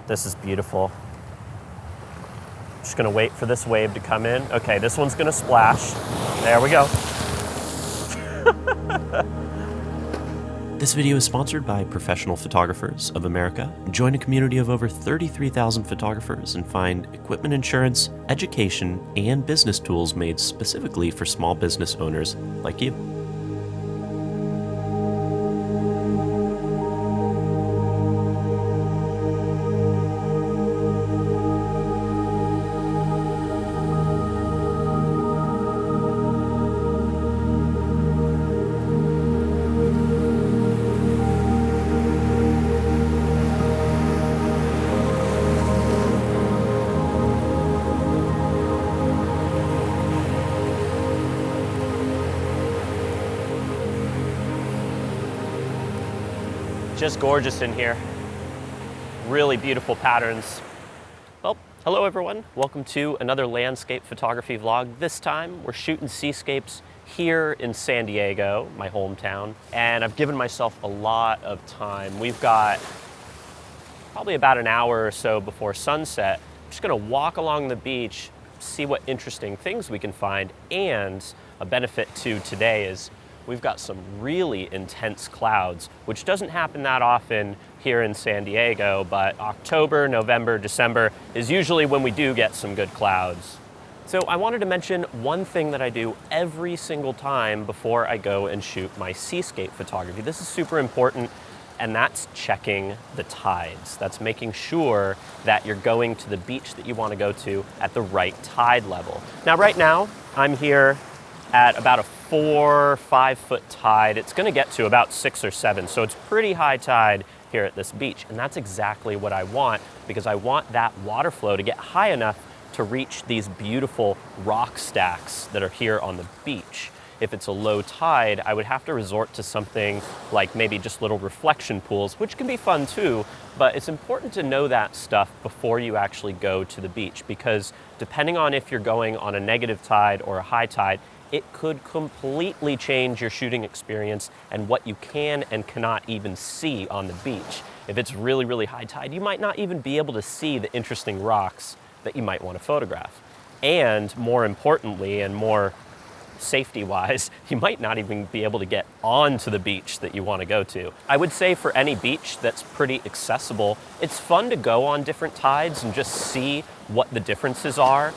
This is beautiful. Just gonna wait for this wave to come in. Okay, this one's gonna splash. There we go. This video is sponsored by Professional Photographers of America. Join a community of over 33,000 photographers and find equipment insurance, education, and business tools made specifically for small business owners like you. Just gorgeous in here. Really beautiful patterns. Well, hello everyone. Welcome to another landscape photography vlog. This time we're shooting seascapes here in San Diego, my hometown, and I've given myself a lot of time. We've got probably about an hour or so before sunset. I'm just gonna walk along the beach, see what interesting things we can find, and a benefit to today is we've got some really intense clouds, which doesn't happen that often here in San Diego, but October, November, December is usually when we do get some good clouds. So I wanted to mention one thing that I do every single time before I go and shoot my seascape photography. This is super important, and that's checking the tides. That's making sure that you're going to the beach that you want to go to at the right tide level. Now, right now, I'm here at about a 4 or 5 foot tide. It's gonna get to about 6 or 7, so it's pretty high tide here at this beach, and that's exactly what I want, because I want that water flow to get high enough to reach these beautiful rock stacks that are here on the beach. If it's a low tide, I would have to resort to something like maybe just little reflection pools, which can be fun too, but it's important to know that stuff before you actually go to the beach, because depending on if you're going on a negative tide or a high tide, it could completely change your shooting experience and what you can and cannot even see on the beach. If it's really, really high tide, you might not even be able to see the interesting rocks that you might want to photograph. And more importantly, and more safety-wise, you might not even be able to get onto the beach that you want to go to. I would say for any beach that's pretty accessible, it's fun to go on different tides and just see what the differences are.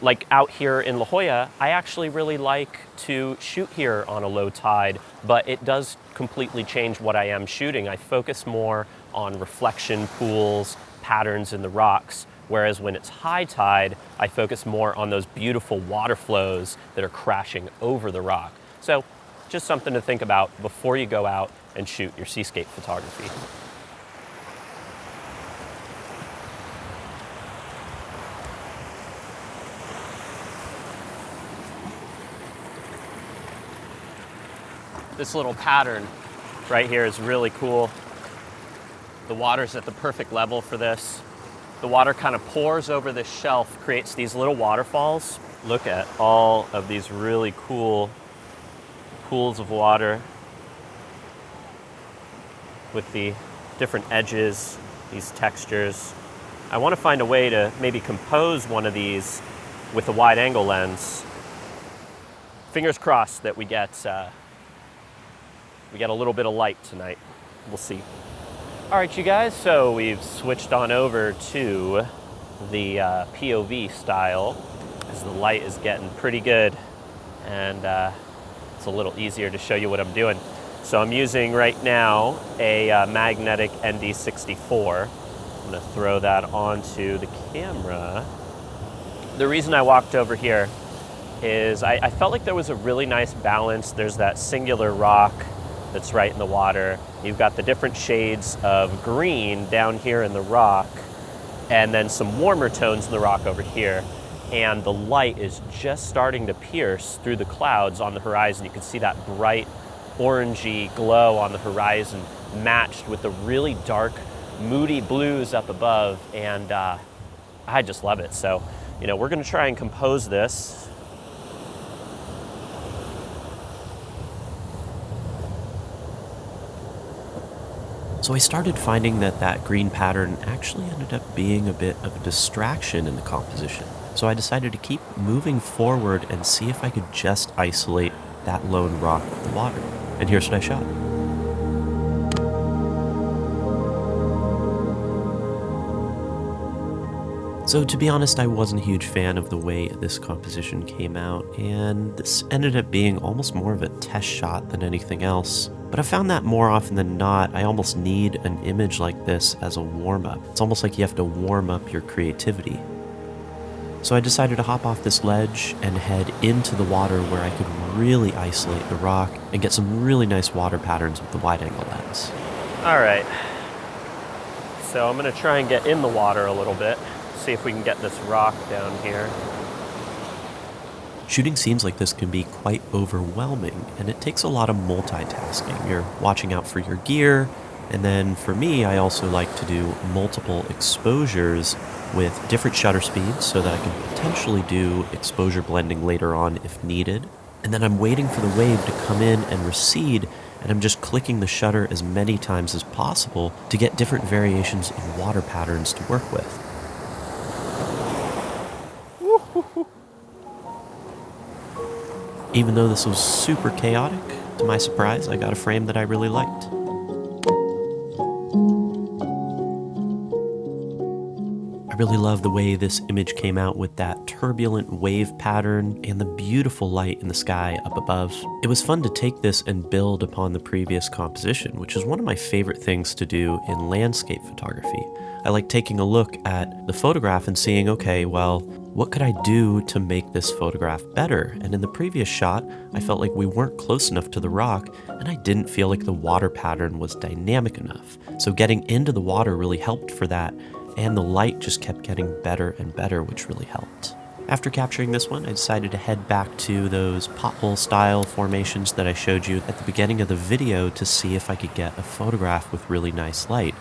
Like out here in La Jolla, I actually really like to shoot here on a low tide, but it does completely change what I am shooting. I focus more on reflection pools, patterns in the rocks, whereas when it's high tide, I focus more on those beautiful water flows that are crashing over the rock. So just something to think about before you go out and shoot your seascape photography. This little pattern right here is really cool. The water's at the perfect level for this. The water kind of pours over this shelf, creates these little waterfalls. Look at all of these really cool pools of water with the different edges, these textures. I want to find a way to maybe compose one of these with a wide angle lens. Fingers crossed that we get a little bit of light tonight. We'll see. All right, you guys, so we've switched on over to the POV style as the light is getting pretty good, and it's a little easier to show you what I'm doing. So I'm using right now a magnetic ND64. I'm gonna throw that onto the camera. The reason I walked over here is I felt like there was a really nice balance. There's that singular rock that's right in the water. You've got the different shades of green down here in the rock, and then some warmer tones in the rock over here. And the light is just starting to pierce through the clouds on the horizon. You can see that bright orangey glow on the horizon matched with the really dark, moody blues up above, and I just love it. So, we're gonna try and compose this. So I started finding that that green pattern actually ended up being a bit of a distraction in the composition. So I decided to keep moving forward and see if I could just isolate that lone rock with the water. And here's what I shot. So to be honest, I wasn't a huge fan of the way this composition came out, and this ended up being almost more of a test shot than anything else. But I found that more often than not, I almost need an image like this as a warm-up. It's almost like you have to warm up your creativity. So I decided to hop off this ledge and head into the water where I could really isolate the rock and get some really nice water patterns with the wide-angle lens. All right, so I'm gonna try and get in the water a little bit. See if we can get this rock down here. Shooting scenes like this can be quite overwhelming, and it takes a lot of multitasking. You're watching out for your gear, and then for me, I also like to do multiple exposures with different shutter speeds so that I can potentially do exposure blending later on if needed. And then I'm waiting for the wave to come in and recede, and I'm just clicking the shutter as many times as possible to get different variations of water patterns to work with. Even though this was super chaotic, to my surprise, I got a frame that I really liked. I really love the way this image came out with that turbulent wave pattern and the beautiful light in the sky up above. It was fun to take this and build upon the previous composition, which is one of my favorite things to do in landscape photography. I like taking a look at the photograph and seeing, okay, well, what could I do to make this photograph better? And in the previous shot, I felt like we weren't close enough to the rock, and I didn't feel like the water pattern was dynamic enough. So getting into the water really helped for that, and the light just kept getting better and better, which really helped. After capturing this one, I decided to head back to those pothole style formations that I showed you at the beginning of the video to see if I could get a photograph with really nice light.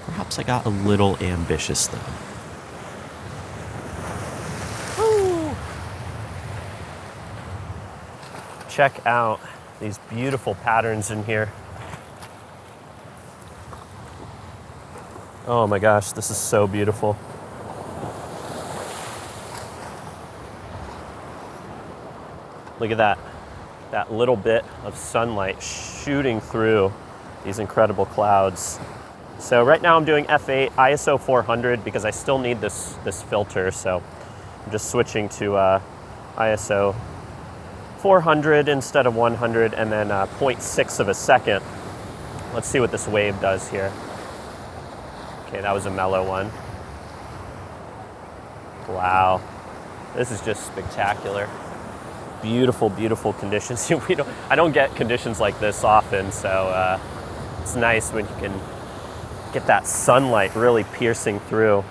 Perhaps I got a little ambitious though. Woo. Check out these beautiful patterns in here. Oh my gosh, this is so beautiful. Look at that. That little bit of sunlight shooting through these incredible clouds. So right now I'm doing f8 ISO 400 because I still need this filter. So I'm just switching to ISO 400 instead of 100, and then 0.6 of a second. Let's see what this wave does here. Okay, that was a mellow one. Wow, this is just spectacular. Beautiful, beautiful conditions. I don't get conditions like this often, so it's nice when you can get that sunlight really piercing through.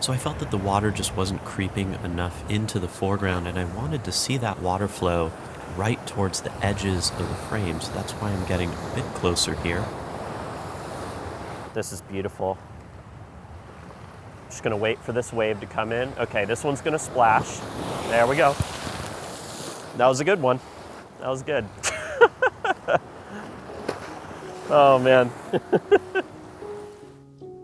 So I felt that the water just wasn't creeping enough into the foreground, and I wanted to see that water flow right towards the edges of the frame, so that's why I'm getting a bit closer here. This is beautiful. Just gonna wait for this wave to come in. Okay, this one's gonna splash. There we go. That was a good one. That was good. Oh man.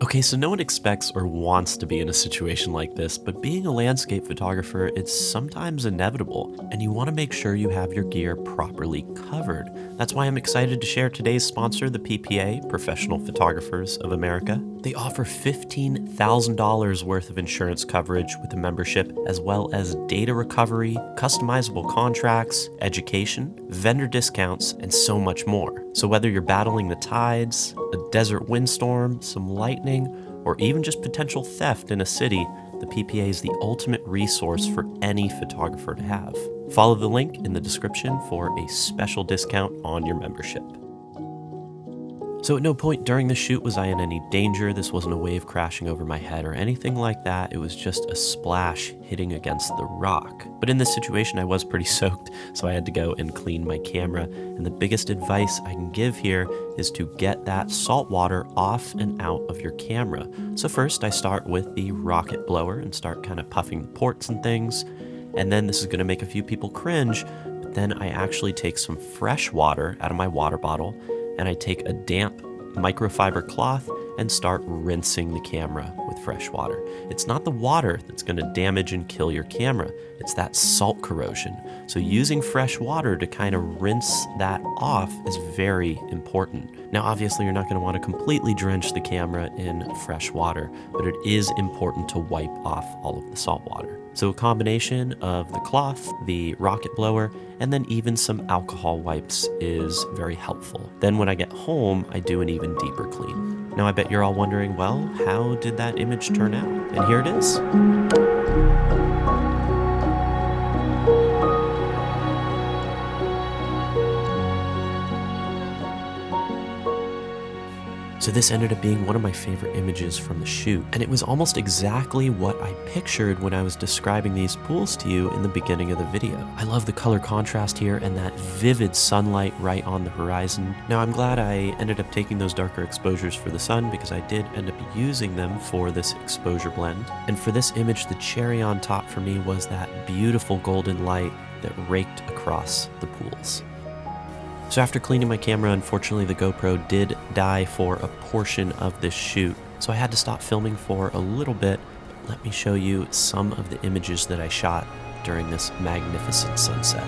Okay, so no one expects or wants to be in a situation like this, but being a landscape photographer, it's sometimes inevitable, and you want to make sure you have your gear properly covered. That's why I'm excited to share today's sponsor, the PPA, Professional Photographers of America. They offer $15,000 worth of insurance coverage with a membership, as well as data recovery, customizable contracts, education, vendor discounts, and so much more. So whether you're battling the tides, a desert windstorm, some lightning, or even just potential theft in a city, the PPA is the ultimate resource for any photographer to have. Follow the link in the description for a special discount on your membership. So at no point during the shoot was I in any danger. This wasn't a wave crashing over my head or anything like that. It was just a splash hitting against the rock. But in this situation, I was pretty soaked, so I had to go and clean my camera. And the biggest advice I can give here is to get that salt water off and out of your camera. So first I start with the rocket blower and start kind of puffing the ports and things. And then this is going to make a few people cringe, but then I actually take some fresh water out of my water bottle and I take a damp microfiber cloth and start rinsing the camera with fresh water. It's not the water that's going to damage and kill your camera, it's that salt corrosion. So using fresh water to kind of rinse that off is very important. Now obviously you're not going to want to completely drench the camera in fresh water, but it is important to wipe off all of the salt water. So a combination of the cloth, the rocket blower, and then even some alcohol wipes is very helpful. Then when I get home, I do an even deeper clean. Now I bet you're all wondering, well, how did that image turn out? And here it is. So this ended up being one of my favorite images from the shoot, and it was almost exactly what I pictured when I was describing these pools to you in the beginning of the video. I love the color contrast here and that vivid sunlight right on the horizon. Now I'm glad I ended up taking those darker exposures for the sun because I did end up using them for this exposure blend. And for this image, the cherry on top for me was that beautiful golden light that raked across the pools. So after cleaning my camera, unfortunately the GoPro did die for a portion of this shoot, so I had to stop filming for a little bit. Let me show you some of the images that I shot during this magnificent sunset.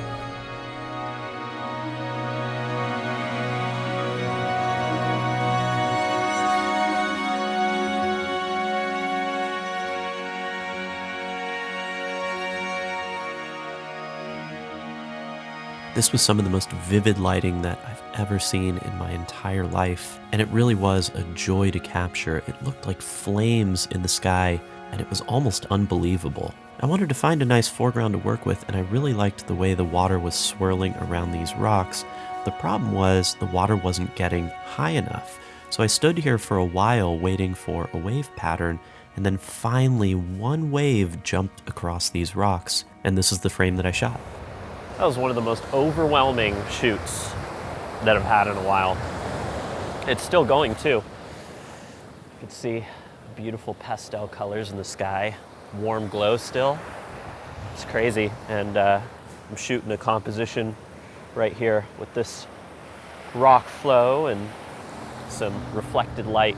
This was some of the most vivid lighting that I've ever seen in my entire life, and it really was a joy to capture. It looked like flames in the sky, and it was almost unbelievable. I wanted to find a nice foreground to work with, and I really liked the way the water was swirling around these rocks. The problem was the water wasn't getting high enough, so I stood here for a while waiting for a wave pattern, and then finally one wave jumped across these rocks, and this is the frame that I shot. That was one of the most overwhelming shoots that I've had in a while. It's still going too. You can see beautiful pastel colors in the sky, warm glow still. It's crazy. And I'm shooting a composition right here with this rock flow and some reflected light.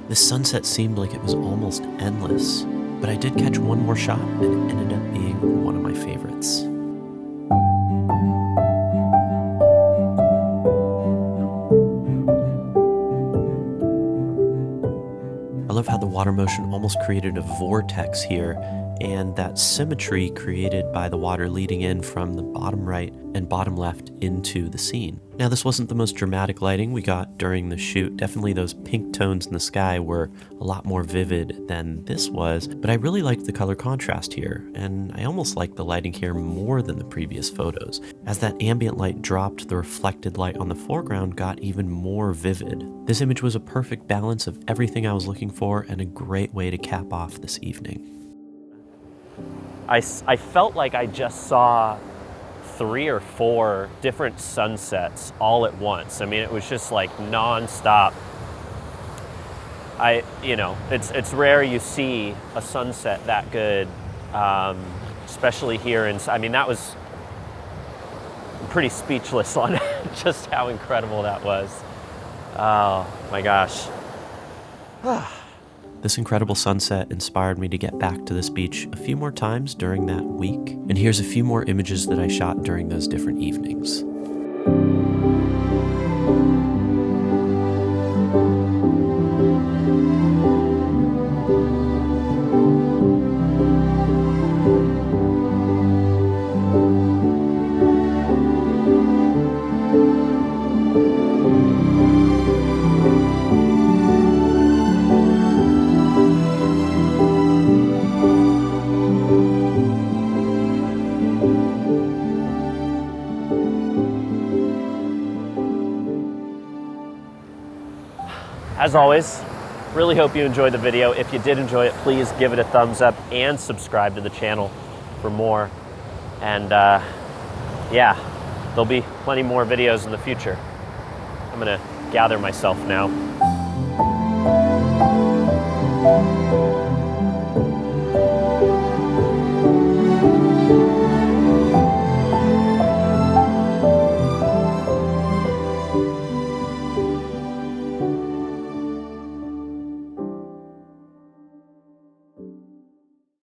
This sunset seemed like it was almost endless, but I did catch one more shot and it ended up being one of my favorites. I love how the water motion almost created a vortex here, and that symmetry created by the water leading in from the bottom right and bottom left into the scene. Now this wasn't the most dramatic lighting we got during the shoot. Definitely those pink tones in the sky were a lot more vivid than this was, but I really liked the color contrast here, and I almost liked the lighting here more than the previous photos. As that ambient light dropped, the reflected light on the foreground got even more vivid. This image was a perfect balance of everything I was looking for and a great way to cap off this evening. I felt like I just saw 3 or 4 different sunsets all at once. I mean, it was just like non-stop. It's rare you see a sunset that good, especially here in, I mean, that was I'm pretty speechless on just how incredible that was. Oh my gosh. This incredible sunset inspired me to get back to this beach a few more times during that week, and here's a few more images that I shot during those different evenings. As always, really hope you enjoyed the video. If you did enjoy it, please give it a thumbs up and subscribe to the channel for more. And yeah, there'll be plenty more videos in the future. I'm gonna gather myself now.